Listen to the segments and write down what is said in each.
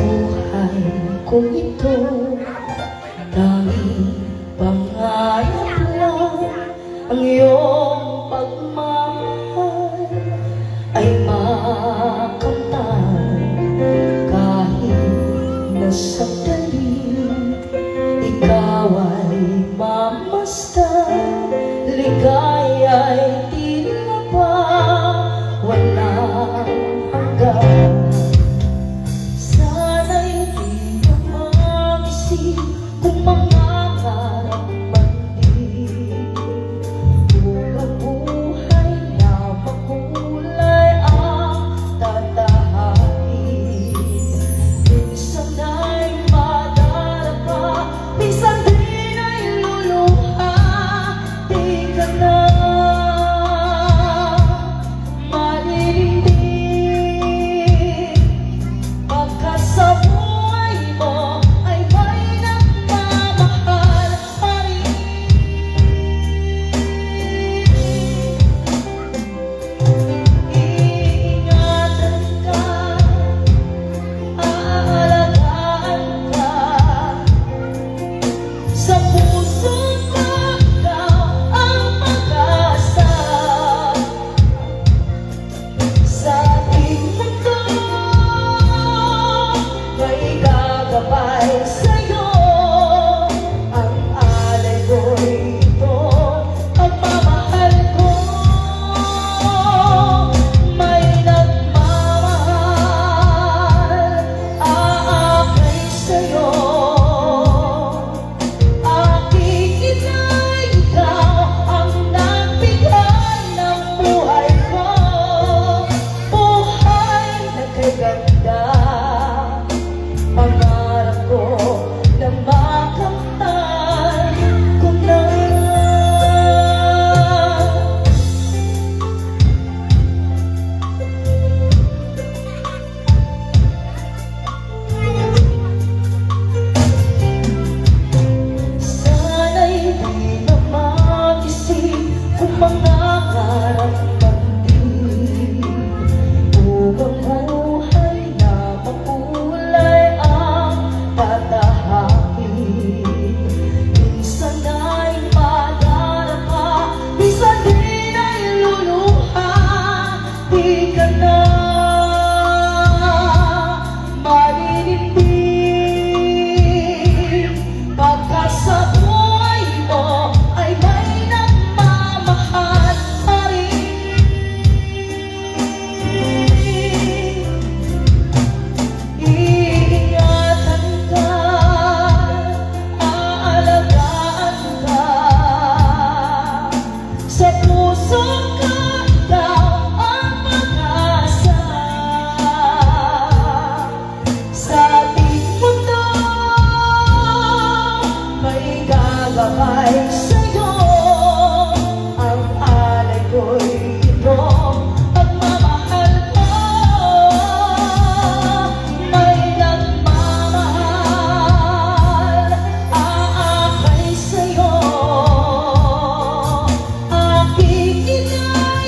buhay ko ito, tanging pangarap lang ang iyong pagmamahal ay makamtan kahit nasakdali. Ikaw ay mamasdan, ligaya'y tila ba walang hanggan. Sana'y di na mag-isip kung mangarap man din, kung ang buhay na makulay ang tatahakin. Minsan ay madarapa, minsan din ay luluha. Di ka na maririndig, pagka sa buhay mo ay may nagmamahal pa rin. Iingatan ka, aalagaan ka, sa puso ko ikaw ang pag-asa. Sa ating mundo may gagabay sa'yo, ang alay ko'y ito, pagmamahal ko. May nagmamahal, aakay sa'yo. Aking ina'y ikaw ang nagbigay ng buhay ko, buhay na kay ganda. Pangarap ko na makamtan ko na. Sana'y di na mag-isip kung mangarap man din, kung ang buhay na makulay ang tatahakin. Minsan ay madarapa, minsan din ay luluha. Di ka na marinindig, pagka sa buhay mo ay may nagmamahal pa rin. Iingatan ka, aalagaan ka, sa puso ko ikaw ang pag-asa. Sa ating mundo may gagabay sa'yo, ang alay ko'y ito, pagmamahal ko. May nagmamahal, aakay sa'yo. Aking ina'y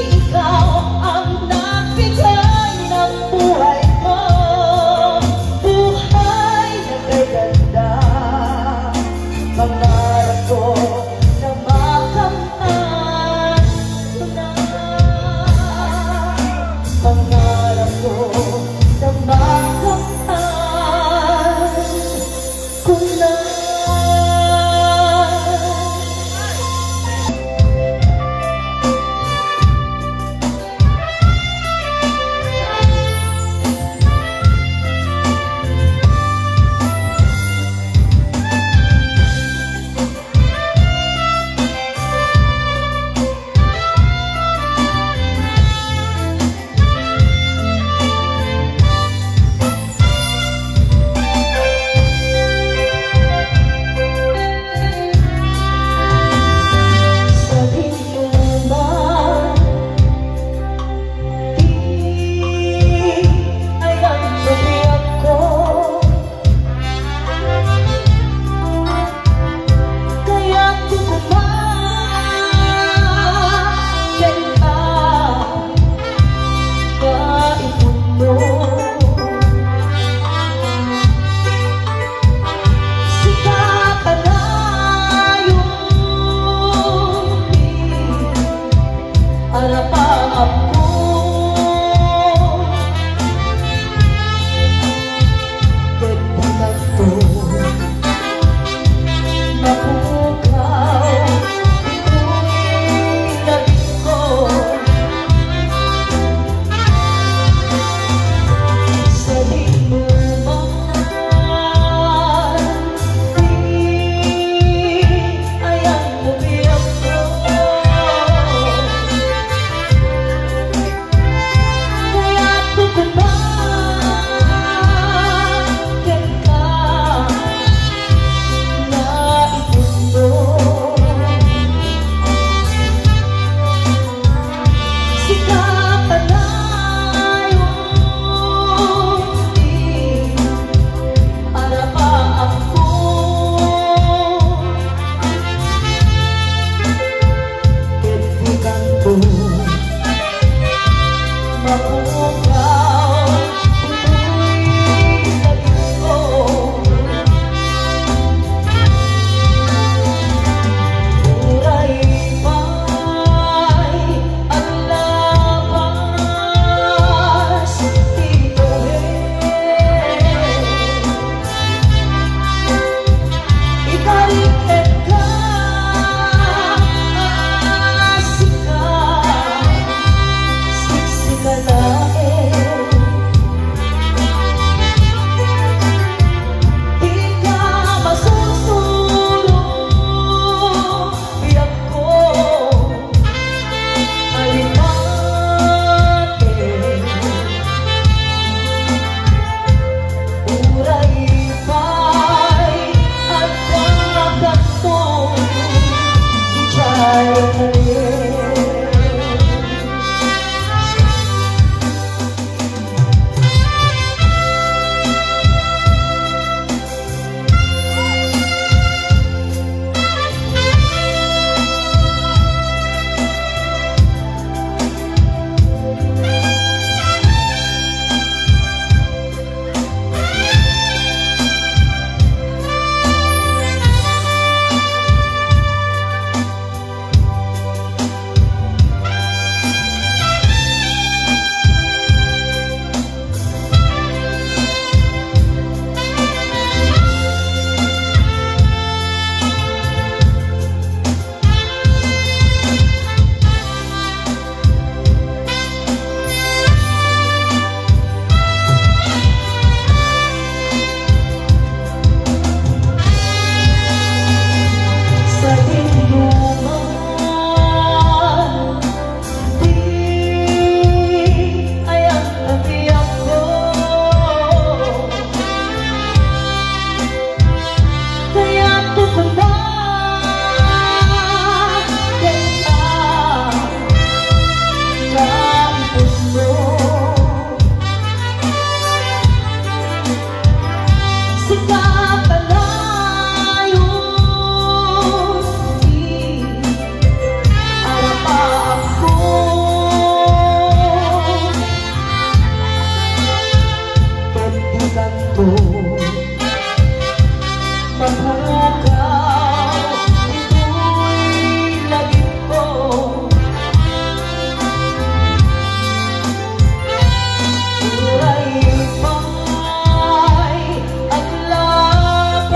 Harapang ako Pagbulag ko Mapukaw Ito'y labing ko Sabihin mo man Di ayang umiyak ko Kaya tukubakin ka na ipundo Sikapan na yung harapang ako Kaibigan ko Mapukaw Ito'y labing ko Buray pa'y ang labas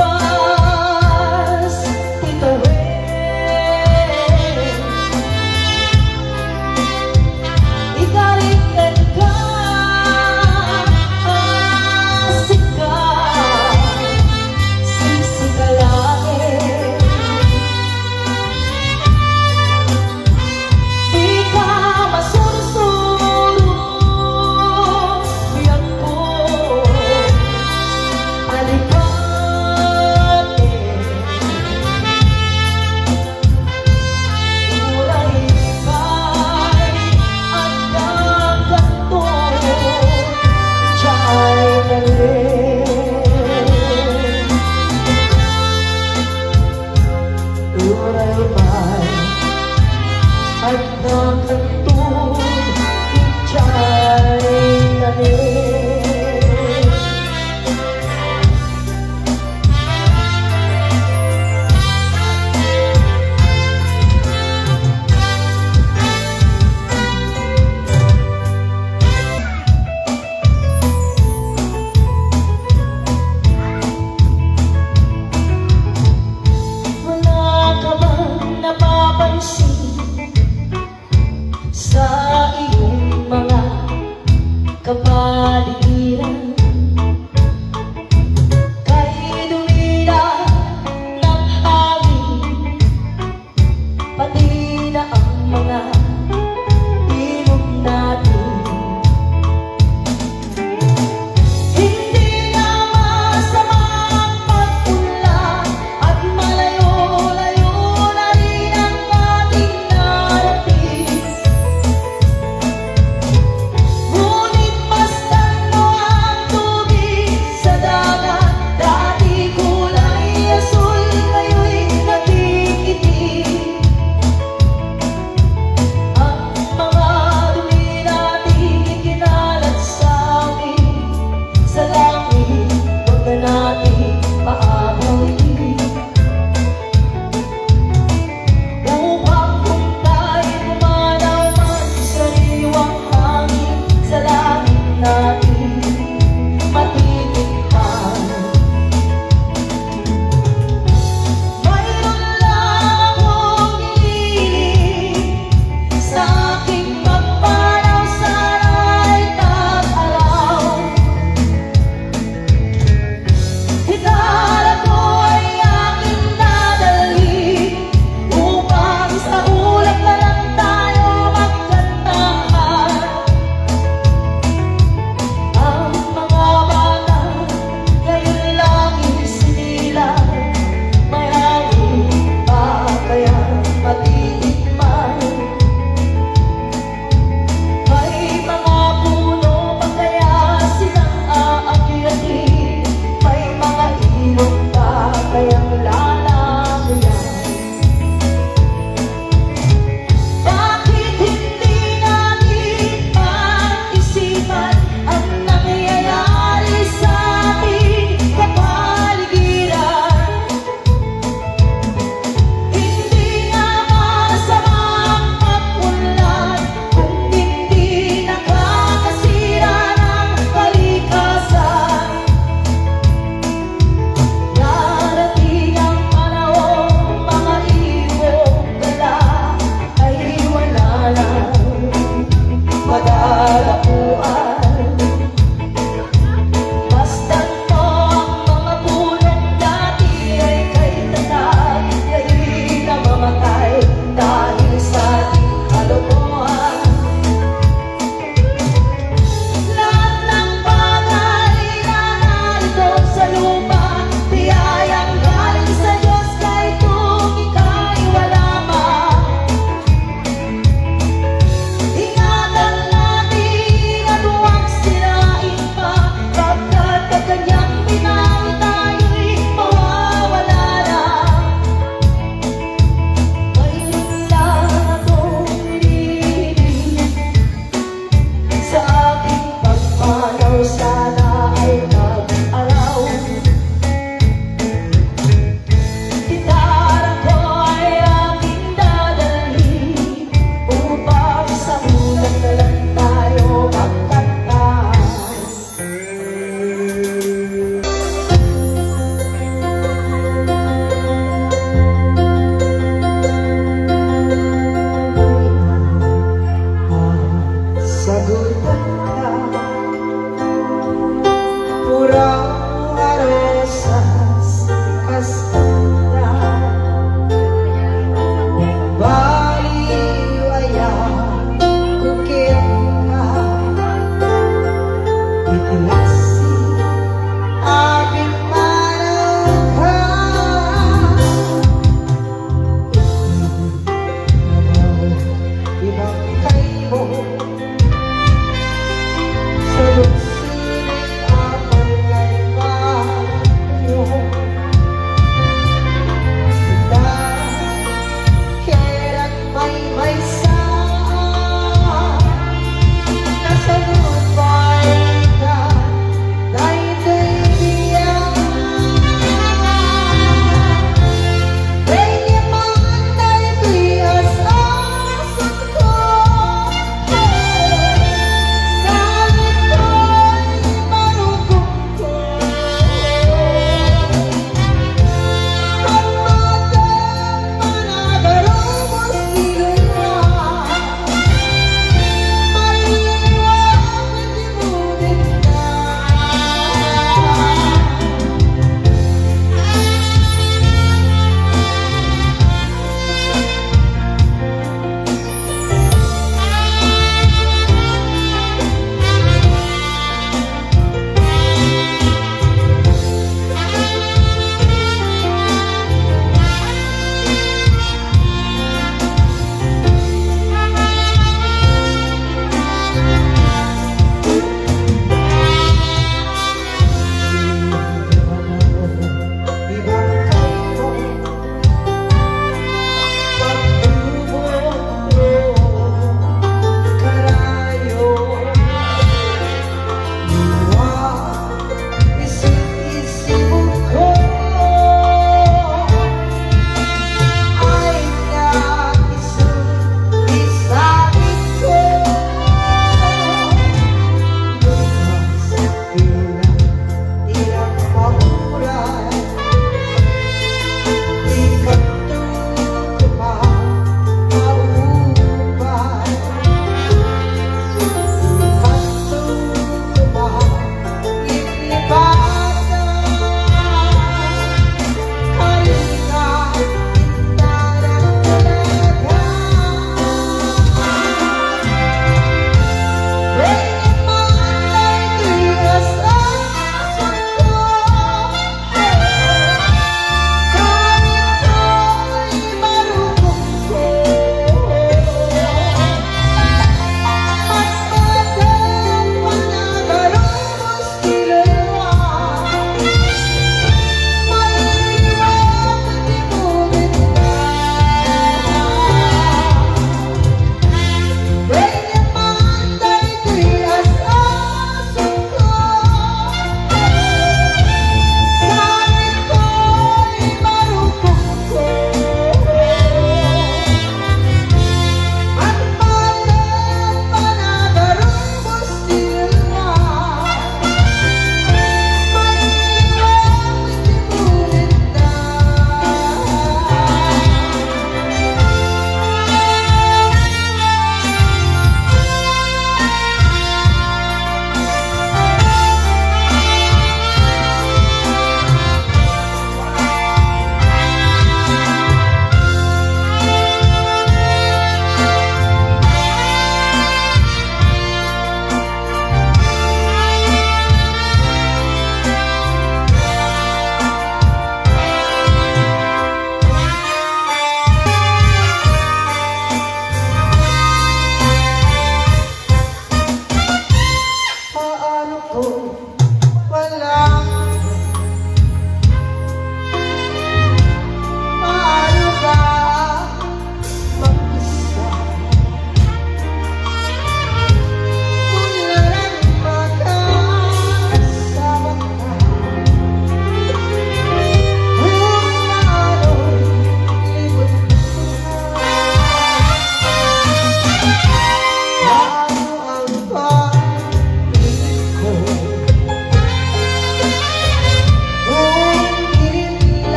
Dito Ikariket ka Sika Siksikalain Di ka masusulong Biyak ko Alimatin Uray pa'y at kakatong Ichay madalapuan. Masdan mo ang mga pulong dati ay kay tatay, ngayon na mamatay dahil sa ating kalokohan. Lahat ng bagay na narito sa lupa, biyayang galing sa Diyos kahit kung ika'y wala man. Ingatan natin at huwag sirain pa, pagkat pag kanyang binawi tayo'y mawawala na. Ngayon lang akong hinihiling sa aking pagmanaw, sana ay mag-araw. Gitara ko ay aking dadalhin upang sa ulan na lang tayo magkanta. Sagutan ka, purang arosas kasanda, baliw ayan kukit ka, itilasi aking manangka. Ibang kayo sa luksiri apan ngay mayo, kailan may saan nasa lupay ka, dahil diyan kaya man dahil asasat ko.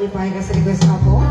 malipay ka sa request ako.